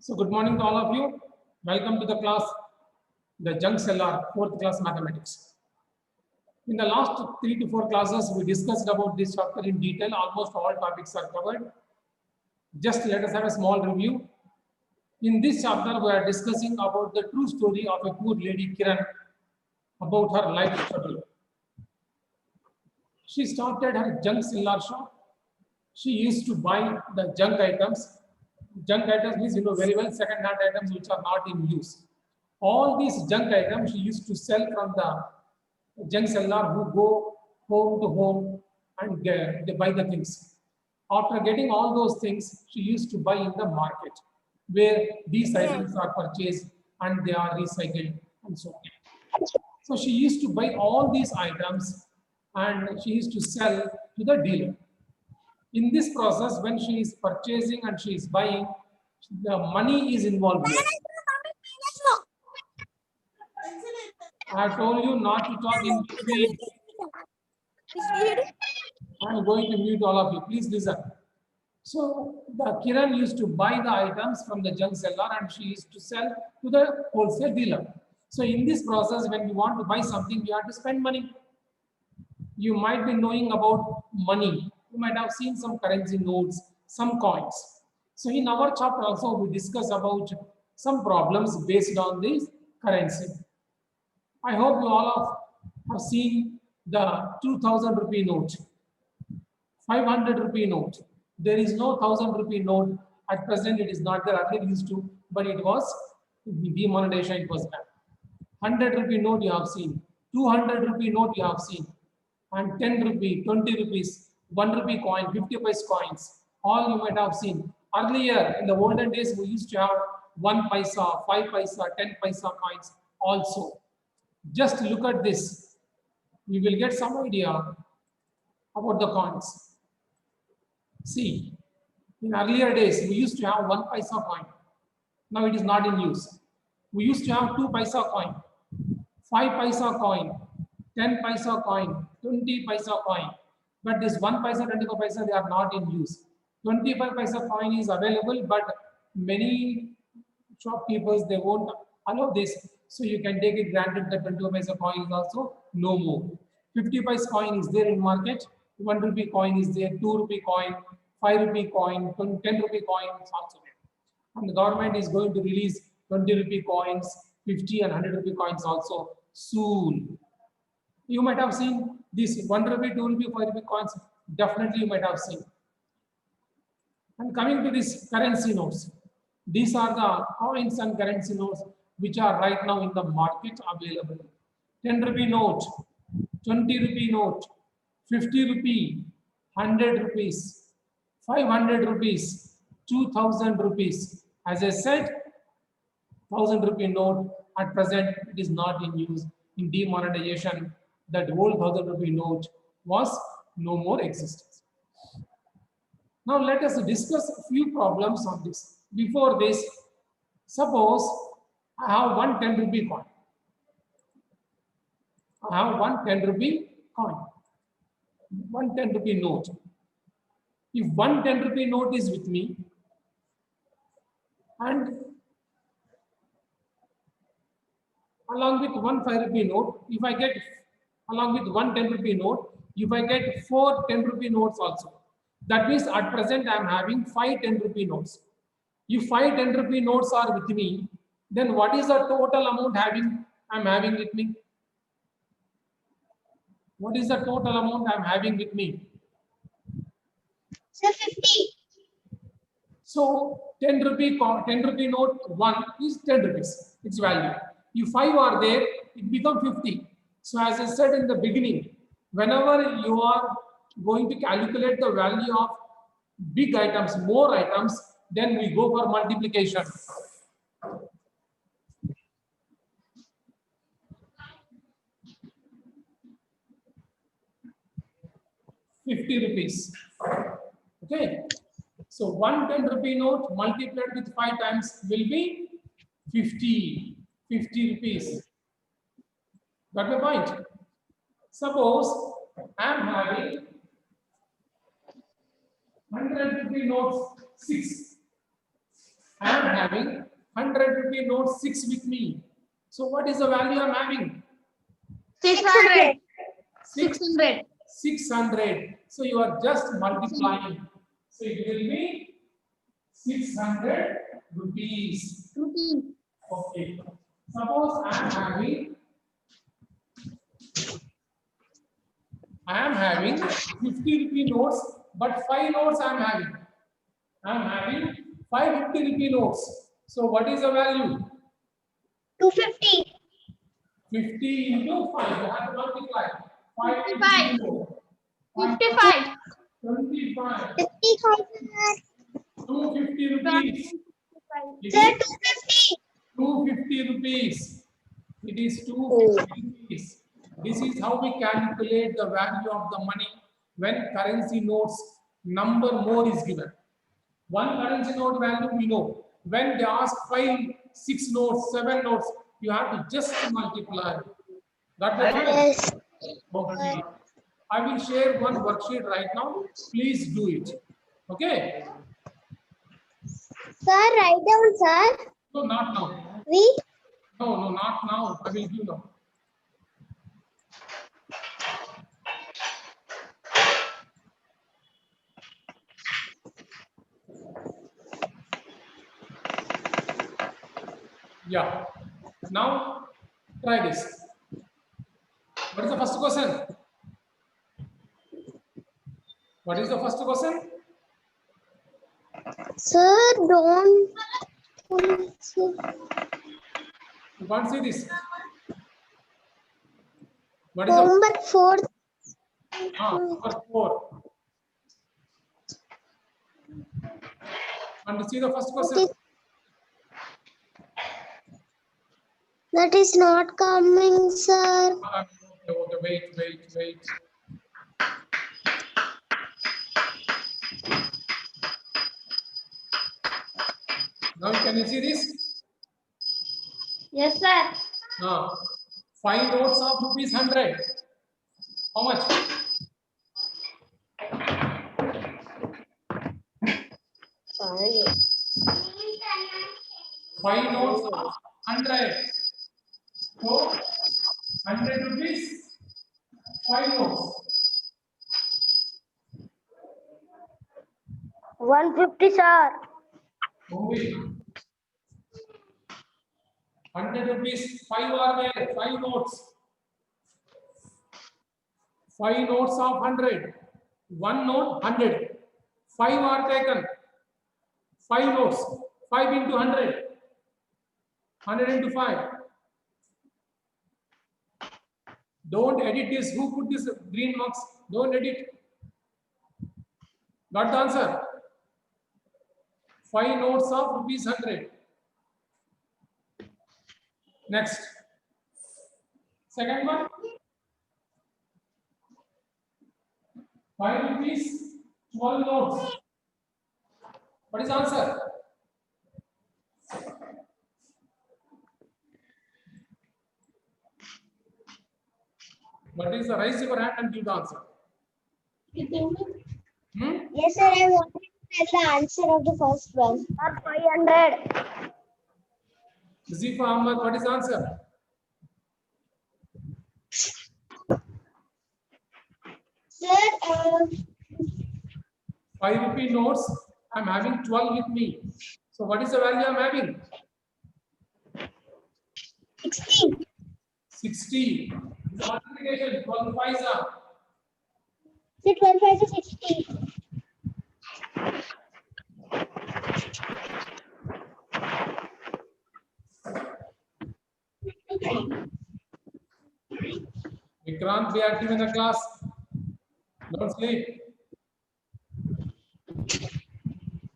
So good morning to all of you. Welcome to the class, the Junk Cellar 4th class mathematics. In the last 3 to 4 classes, we discussed about this chapter in detail. Almost all topics are covered. Just let us have a small review. In this chapter, we are discussing about the true story of a poor lady Kiran, about her life struggle. She started her junk cellar shop. She used to buy the junk items. Junk items means you know very well second-hand items which are not in use. All these junk items she used to sell from the junk seller who go home to home and they buy the things. After getting all those things, she used to buy in the market where these items are purchased and they are recycled and so on. So she used to buy all these items and she used to sell to the dealer. In this process, when she is purchasing and she is buying, the money is involved here. I have told you not to talk in between. I am going to mute all of you. Please listen. So the Kiran used to buy the items from the junk seller and she used to sell to the wholesale dealer. So in this process, when you want to buy something, you have to spend money. You might be knowing about money. You might have seen some currency notes, some coins. So in our chapter also, we discuss about some problems based on this currency. I hope you all have seen the 2000 rupee note, 500 rupee note. There is no 1000 rupee note at present. It is not there. Earlier used to, but it was demonetization. It was banned. 100 rupee note you have seen, 200 rupee note you have seen, and 10 rupee, 20 rupees, 1 rupee coin, 50 paise coins. All you might have seen. Earlier in the olden days, we used to have 1 paisa, 5 paisa, 10 paisa coins also. Just look at this. You will get some idea about the coins. See, in earlier days, we used to have 1 paisa coin. Now it is not in use. We used to have 2 paisa coin, 5 paisa coin, 10 paisa coin, 20 paisa coin. But this 1 paisa, 25 paisa, they are not in use. 25 paisa coin is available, but many shopkeepers, they won't allow this. So you can take it granted that 25 paisa coin is also no more. 50 paisa coin is there in market. 1 rupee coin is there, 2 rupee coin, 5 rupee coin, 10 rupee coin is also there. And the government is going to release 20 rupee coins, 50 and 100 rupee coins also soon. You might have seen this 1 rupee, 2 rupee, 5 rupee coins. Definitely you might have seen. And coming to these currency notes, these are the coins and currency notes which are right now in the market available. 10 rupee note, 20 rupee note, 50 rupee, 100 rupees, 500 rupees, 2000 rupees. As I said, 1000 rupee note at present it is not in use. In demonetization, that old 1000 rupee note was no more existence. Now let us discuss a few problems on this. Before this, suppose I have 1 10 rupee coin. I have 1 10 rupee coin, 1 10 rupee note. If 1 10 rupee note is with me and along with 1 5 rupee note, if I get along with 1 10 rupee note, if I get 4 10 rupee notes also, that means at present I am having 5 10 rupee notes. If 5 10 rupee notes are with me, then what is the total amount I am having with me? What is the total amount I am having with me? Sir, 50. So 10 rupee note 1 is 10 rupees, its value. If 5 are there, it becomes 50. So as I said in the beginning, whenever you are going to calculate the value of big items, more items, then we go for multiplication. 50 rupees. Okay. So 1 10 rupee note multiplied with 5 times will be 50 rupees. Got my point? Suppose I am having 100 rupee notes 6 I am having 100 rupee note 6 with me. So what is the value I am having? 600. 6, 600. 600. So you are just multiplying. So it will be 600 rupees. Okay. Suppose I am having 50 rupee notes, but 5 notes I am having. I am having 550 rupee notes. So what is the value? 250. 50 into 5. You have to multiply. 5 into 55. 0. 55. 25. 50,000. 250 rupees. It Sir, is 250. 250 rupees. It is 250 rupees. This is how we calculate the value of the money when currency notes number more is given. One currency note value we know. When they ask 5, 6 notes, 7 notes, you have to just multiply. Got the point? Yes. Okay. I will share one worksheet right now. Please do it. Okay? Sir, write down, sir. No, not now. We. No, not now. I will give now. Yeah. Now, try this. What is the first question? What is the first question? Sir, don't. You can't see this. What is the Homework 4. number 4? And see the first question. That is not coming, sir. Okay, wait. Now can you see this? Yes, sir. 5 notes of rupees 100. How much? 5 notes of 100. So 100 rupees, 5 notes. 150, sir. Only 100 rupees, 5 are there, 5 notes. 5 notes of 100. 1 note 100. 5 are taken. 5 notes. 5 into 100. 100 into 5. Don't edit this. Who put this green marks? Don't edit. Got the answer? 5 notes of rupees 100. Next. Second one. 5 rupees, 12 notes. What is the answer? What is the raise your hand and give the answer? Yes, sir. I want to tell the answer of the first one. 500. Zifa Ahmad, what is the answer? Sir, 5 rupee notes. I'm having 12 with me. So what is the value I'm having? 60. 60. The multiplication 12 paisa. Sir, 12 5 is 60. Vikrant, be active in the class. Don't sleep.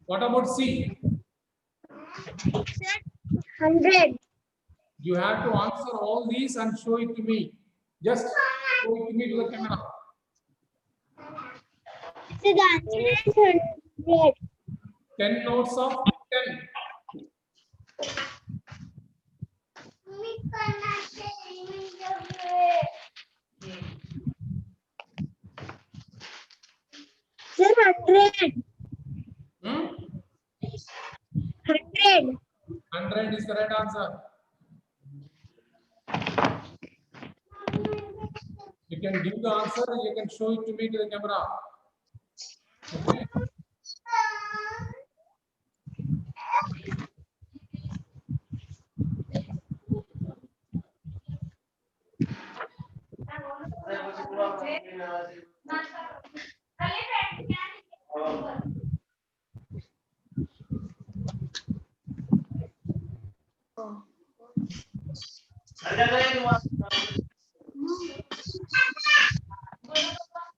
What about C? Sir, 100. You have to answer all these and show it to me. Just show it to me to the camera. Sir, the answer is 100. 10 notes of 10. Sir, 100. 100 100. 100 is the right answer. You can give the answer, you can show it to me to the camera. Okay.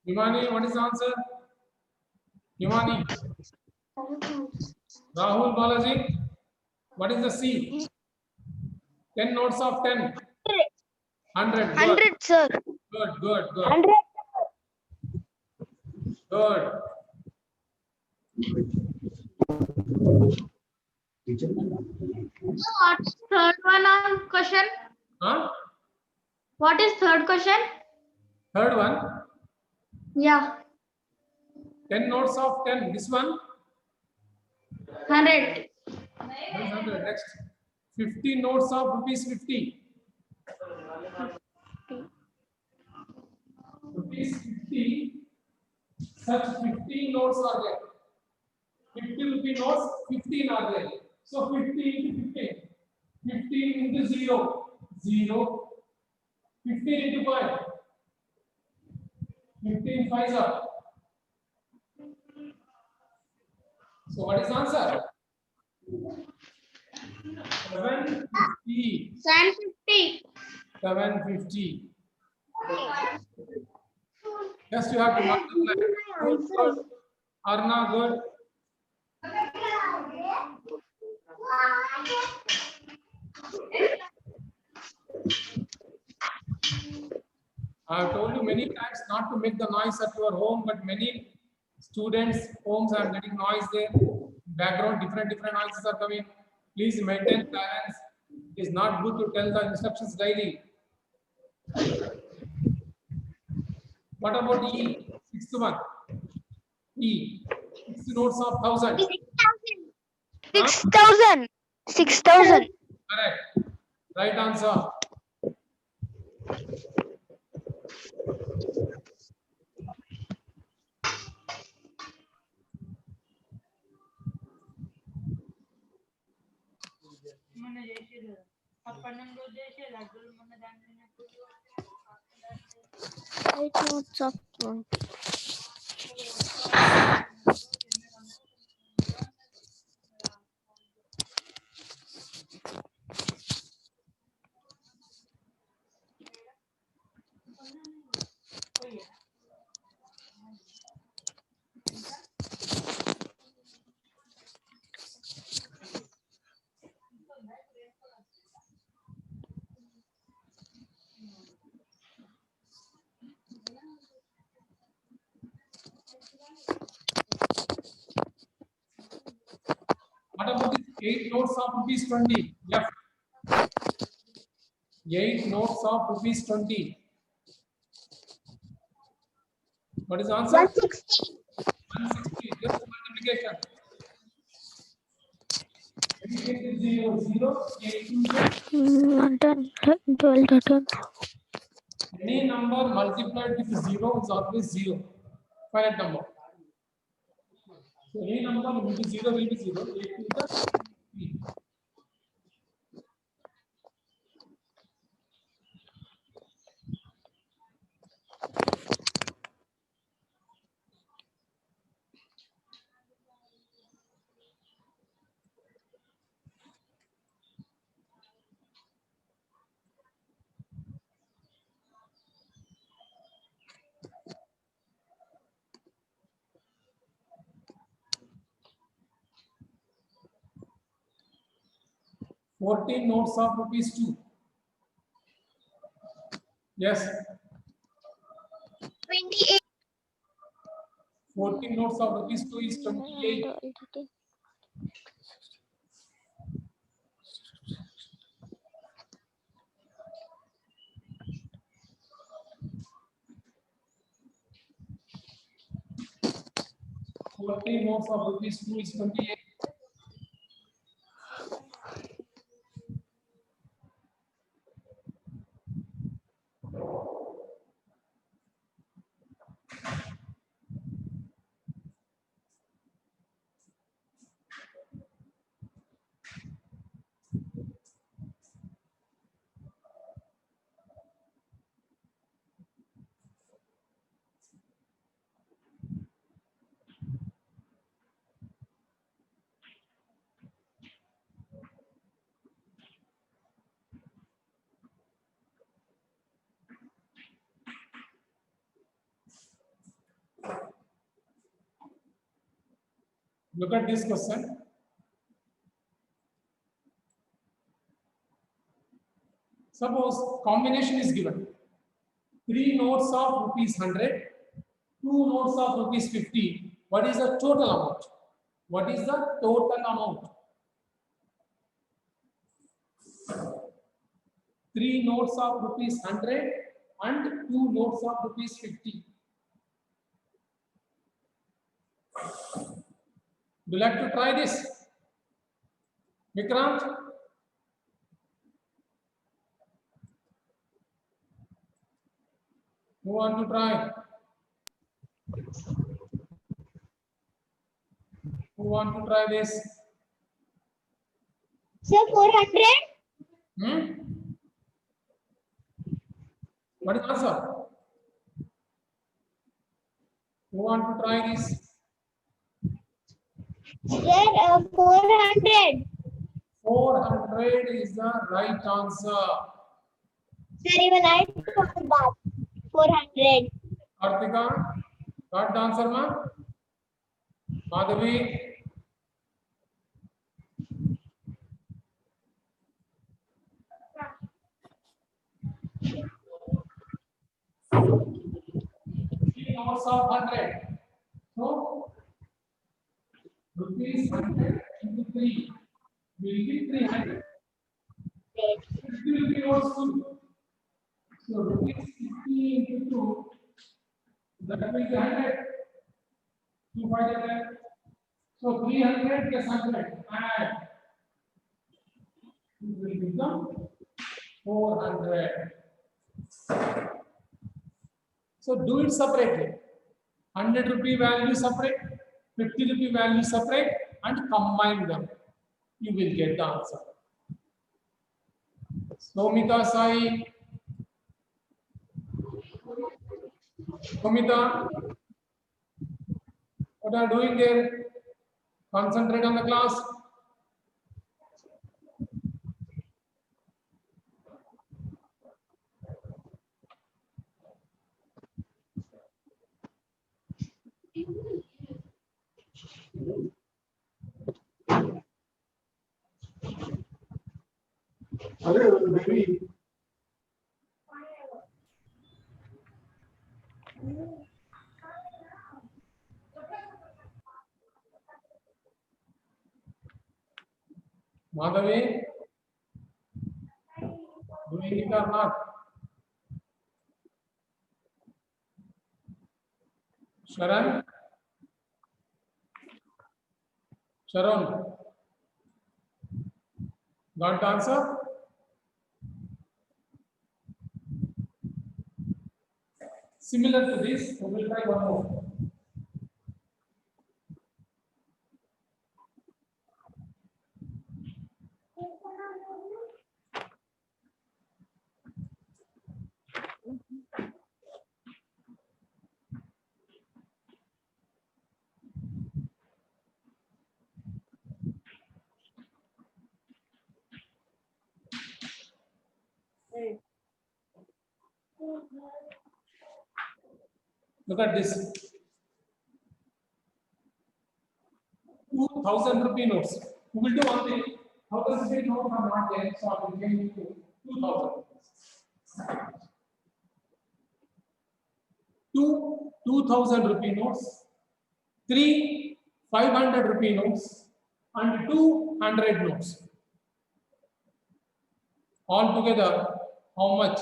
Himani, what is the answer? Himani. Rahul Balaji, what is the C? 10 notes of 10. 100. Good. 100, sir. Good, good, good. 100. Good. What's third one on question? Huh? What is third question? Third one. Yeah, 10 notes of 10. This one. 100. 100. Next. 50 notes of rupees 50. Rupees 50. Such 15 notes are there. 50 rupee notes, 15 are there. So 50 into 15. 15 into 0. 0. 15 into 5. 15 5s are. So what is the answer? 750. 750. 750. Just you have to multiply. Good, good. Arna, good. I have told you many times not to make the noise at your home, but many students' homes are getting noise there. Background, different noises are coming. Please maintain silence. It is not good to tell the instructions daily. What about E? Sixth one. E. 6 notes of 1000. 6,000. 6,000. Correct. Right answer. Notes of 20. What about this 8 notes of rupees 20? F. 8 notes of rupees 20. What is the answer? 160. 160. Just multiplication. 8 into 0, 0. 8 into 12. any number multiplied with 0 is always 0. Finite number. So any number into 0 will be 0. 8 to the 3. 14 notes of rupees 2. Yes. 28. 14 notes of rupees 2 is 28. 14 notes of rupees 2 is 28. Look at this question. Suppose combination is given. 3 notes of rupees 100, 2 notes of rupees 50. What is the total amount? What is the total amount? 3 notes of rupees 100 and 2 notes of rupees 50. Would you like to try this? Vikrant? Who want to try? Who want to try this? Sir, 400? What is the answer? Who want to try this? Sir, 400. 400 is the right answer. Sir, even I thought that. 400. Kartika, got the answer, ma? Madhavi? Three notes of 100. So, rupees 100 into 3 will be 300. 50 will be notes too. So, rupees 50 into 2, that will be 100. 2 by 10. So, 300 plus 100 add. It will become 400. So do it separately. 100 rupee value separate, 50 rupee value separate, and combine them. You will get the answer. Somita Sai. Somita, what are you doing there? Concentrate on the class. Madhavi, doing it or not? Sharon? Sharon? Got the answer? Similar to this, we will try one more. Look at this. 2,000 rupee notes. We will do one thing. 1,000 rupee notes are not there, so I will change it to 2,000. Two 2,000 rupee notes, 3 500 rupee notes, and 200 notes. All together, how much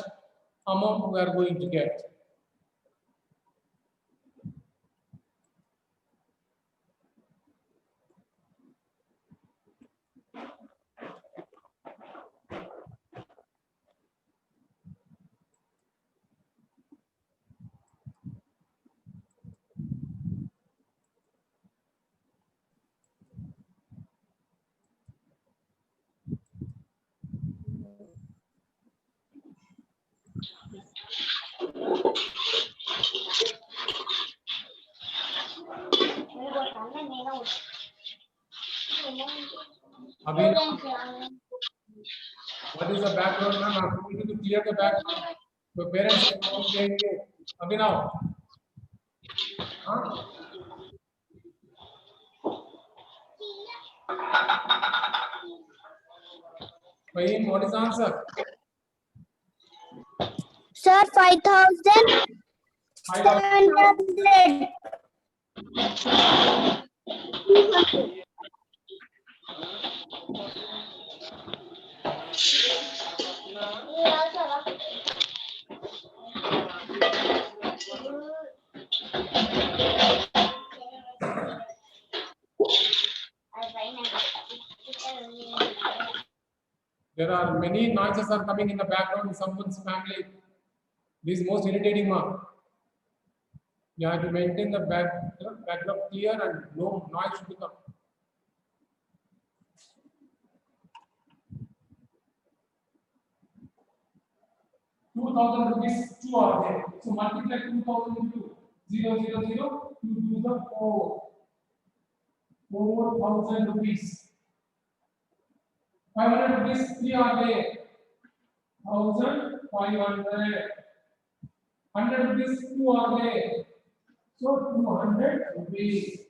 amount we are going to get? Abhinav, what is the background? Ma'am, I'm going to clear the background. The parents are not saying it. Abhinav. Huh? Fahim, what is the answer? Sir, 5,700. There are many noises are coming in the background in someone's family. This is most irritating one. You have to maintain the background clear and no noise should become. 2,000 rupees, 2 are there. So multiply 2,000 into 0, 0, 0, you do the 4,000 rupees. 500 rupees, 3 are there. 1,500. 100 rupees, 2 are there. So 200 rupees.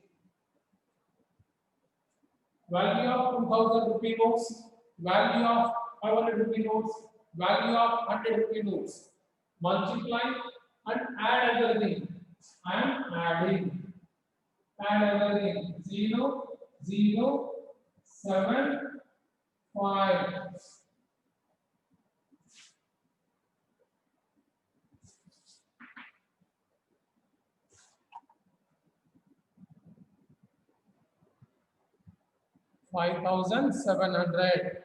Value of 2,000 rupee notes, value of 500 rupee notes, value of 100 rupee notes. Multiply and add everything. I am adding. Add everything. 0, 0, 7, 5. $5,700.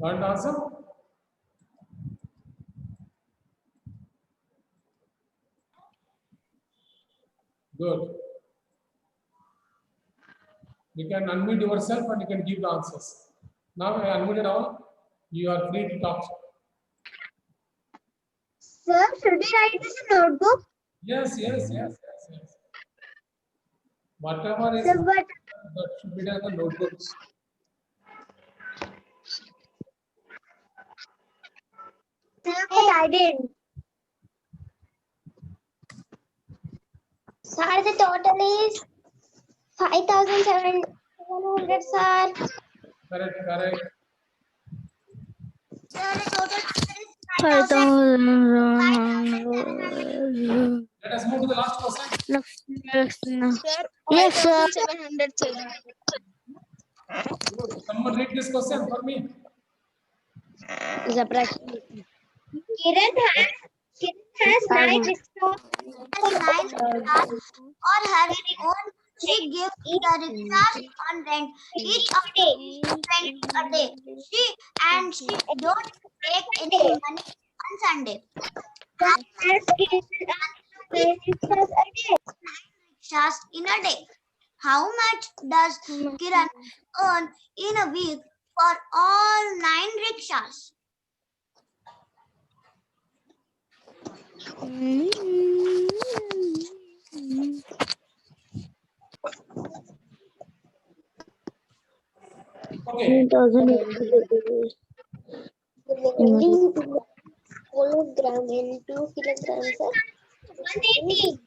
Got the answer? Good. You can unmute yourself and you can give the answers. Now I unmuted all. You are free to talk. Sir, should we write this in notebook? Yes. Whatever is Sir, but that should be done in the notebooks. sir, but I didn't. Sir, the total is 5,700, sir. Correct. Sir, the total is 5,000. Let us move to the last question. Next. Yes, sir. 700. Someone read this question for me. Kiran has 9 rickshaws or her own. She gives the rickshaws on rent. Each of them spends a day. She don't take any money on Sunday. How much rickshaws in a day? How much does Kiran earn in a week for all 9 rickshaws? Okay. 1080 kilogram in 2 kilograms, sir. 180.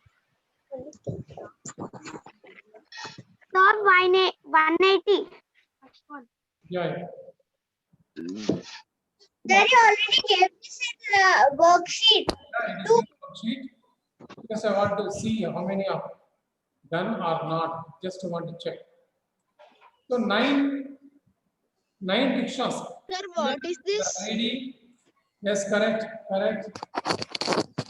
Sir, 180. Yeah, yeah. Sir, you already gave this in worksheet. Yeah, it is in the worksheet. Because I want to see how many are done or not. Just want to check. So nine rickshaws. Sir, what is this? Ready? Yes, correct, correct.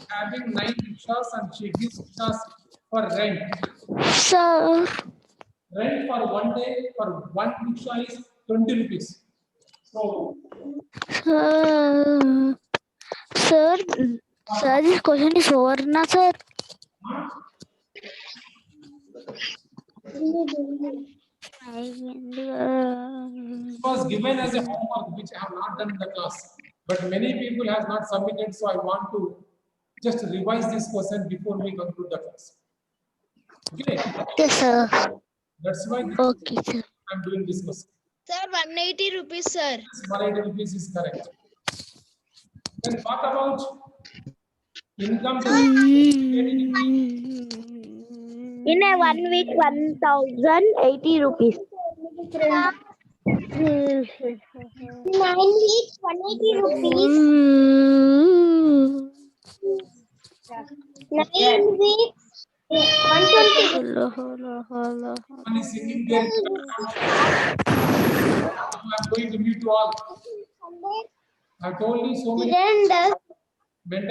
Having 9 rickshaws and she gives rickshaws for rent. Sir, Rent for one day for one rickshaw is 20 rupees. So sir, sir, sir, this question is over, na, sir? it was given as a homework which I have not done in the class. But many people has not submitted, so I want to just revise this question before we conclude the class. Okay, Yes, sir. that's why Okay, sir. I'm doing this question. Sir, 180 rupees, sir. 180 rupees is correct. Then what about income? In a 1 week, 1080 rupees. 9 weeks, 180 rupees. 9 weeks, 120. Hello, hello, hello. Someone is sitting there. I'm going to mute you all. I told you so many Didn't mental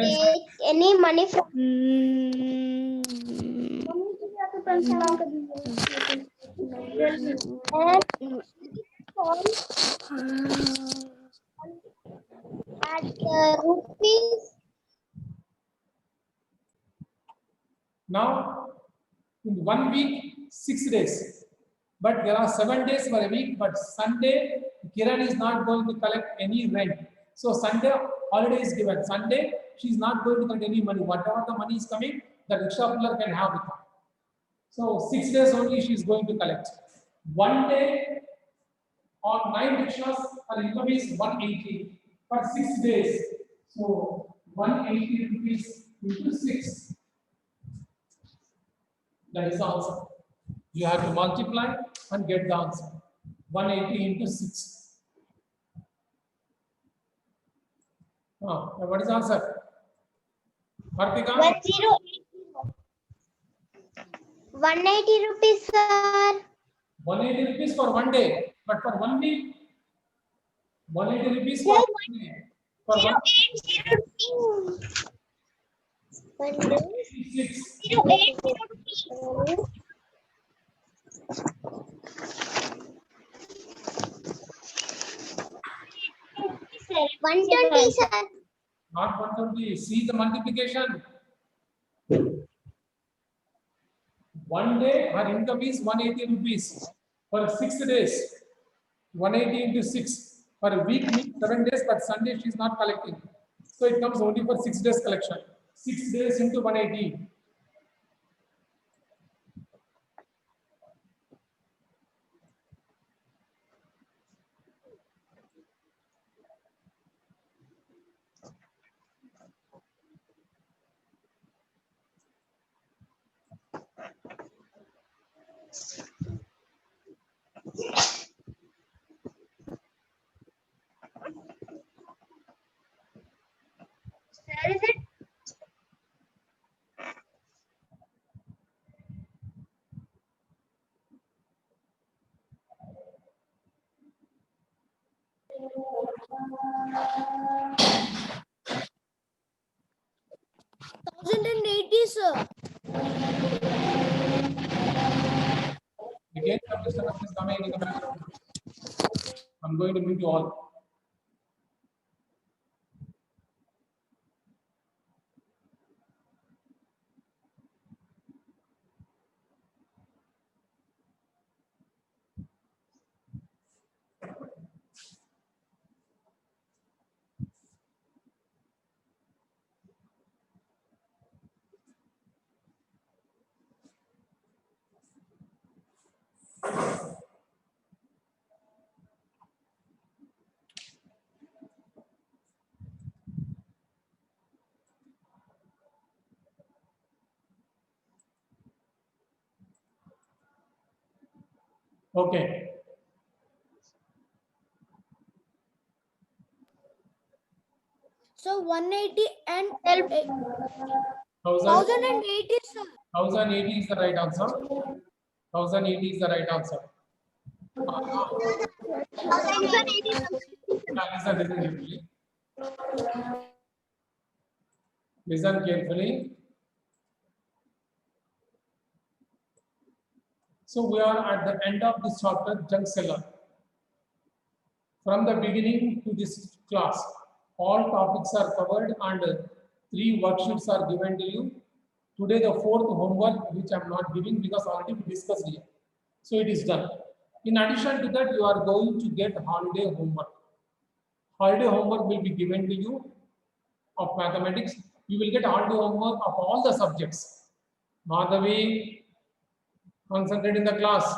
take any money from at rupees. now in 1 week 6 days, but there are 7 days for a week. But Sunday Kiran is not going to collect any rent, so Sunday holiday is given. Sunday she is not going to collect any money. Whatever the money is coming, the rickshaw puller can have it. So 6 days only she is going to collect. One day on 9 rickshaws, her income is 180 for 6 days. So 180 rupees into 6. That is the answer. You have to multiply and get the answer. 180 into 6. What is the answer? Hartika? 180 rupees, sir. 180 rupees for one day, but for 1 week, 180 rupees for 1 day. For 1 6. 120, sir. Not 120. See the multiplication. One day her income is 180 rupees for 6 days. 180 into 6. For a week means 7 days, but Sunday she is not collecting. So it comes only for 6 days collection. 6 days into 180. Sir, is it? Sir. Again, some disturbance is coming in the background. I'm going to mute you all. Okay. So 180 and 1000 1080, sir. 1080 is the right answer. 1080 is the right answer. Listen carefully. Listen carefully. So we are at the end of this chapter, junk seller. From the beginning to this class, all topics are covered and 3 worksheets are given to you. Today, the 4th homework, which I am not giving because already we discussed here. So it is done. In addition to that, you are going to get holiday homework. Holiday homework will be given to you of mathematics. You will get holiday homework of all the subjects. Madhavi, concentrate in the class.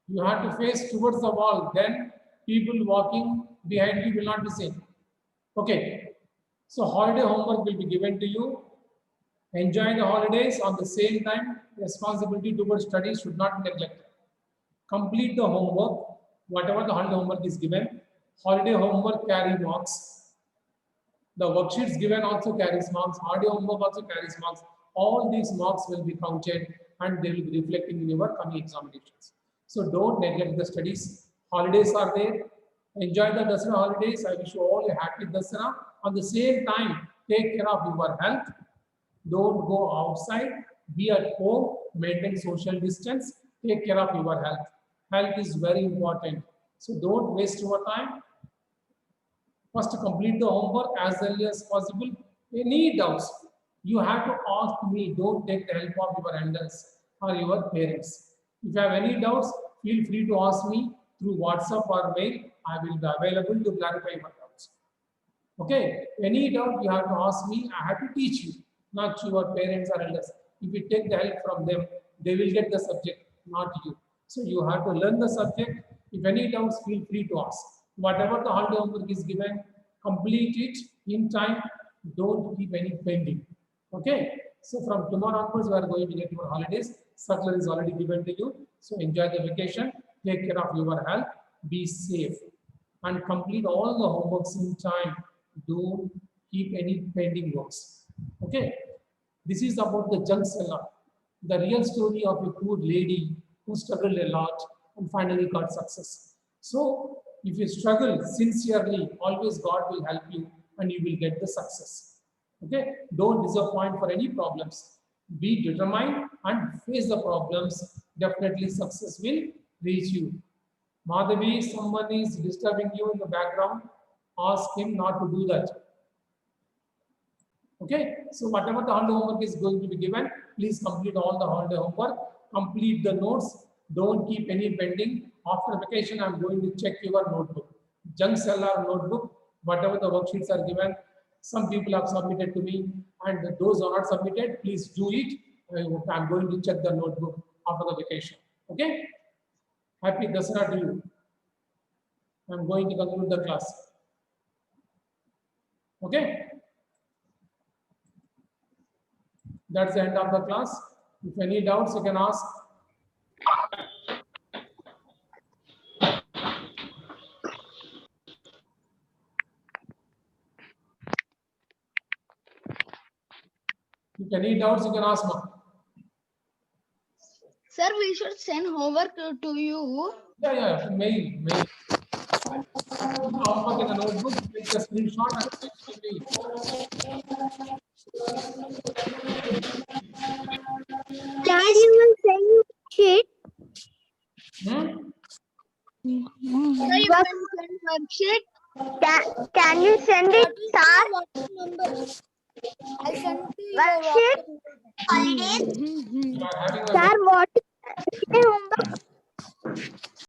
You have to face towards the wall, then people walking behind you will not be seen. Okay. So holiday homework will be given to you. Enjoy the holidays. On the same time, responsibility towards studies should not be neglected. Complete the homework, whatever the holiday homework is given. Holiday homework carry marks. The worksheets given also carries marks. Holiday homework also carries marks. All these marks will be counted and they will be reflecting in your coming examinations. So don't neglect the studies. Holidays are there. Enjoy the Dasara holidays. I wish you all a happy Dasara. On the same time, take care of your health. Don't go outside. Be at home. Maintain social distance. Take care of your health. Health is very important. So don't waste your time. First, complete the homework as early as possible. Any doubts, you have to ask me. Don't take the help of your elders or your parents. If you have any doubts, feel free to ask me through WhatsApp or mail. I will be available to clarify your doubts. Okay, any doubt you have to ask me. I have to teach you, not your parents or elders. If you take the help from them, they will get the subject, not you. So you have to learn the subject. If any doubts, feel free to ask. Whatever the holiday homework is given, complete it in time. Don't keep any pending. Okay. So from tomorrow onwards, we are going to get your holidays. Circular is already given to you. So enjoy the vacation. Take care of your health. Be safe and complete all the homeworks in time. Don't keep any pending works. Okay. This is about the junk seller, the real story of a poor lady who struggled a lot and finally got success. So if you struggle sincerely, always God will help you and you will get the success. Okay. Don't disappoint for any problems. Be determined and face the problems. Definitely success will reach you. Madhavi, someone is disturbing you in the background. Ask him not to do that. Okay, so whatever the holiday homework is going to be given, please complete all the holiday homework, complete the notes, don't keep any pending. After vacation, I'm going to check your notebook. Junk seller notebook, whatever the worksheets are given, some people have submitted to me, and those who are not submitted, please do it. I'm going to check the notebook after the vacation. Okay, happy Dasara to you. I'm going to conclude the class. Okay. That's the end of the class. If any doubts, you can ask. If any doubts, you can ask. Sir, we should send homework to you. Yeah, mail. Homework in the notebook, take a screenshot and send to me. Dad, you will send you sheet. Sir, you can send worksheet. Can you send it, sir? I'll send worksheet. Holidays. You are having a Sir, what is homework?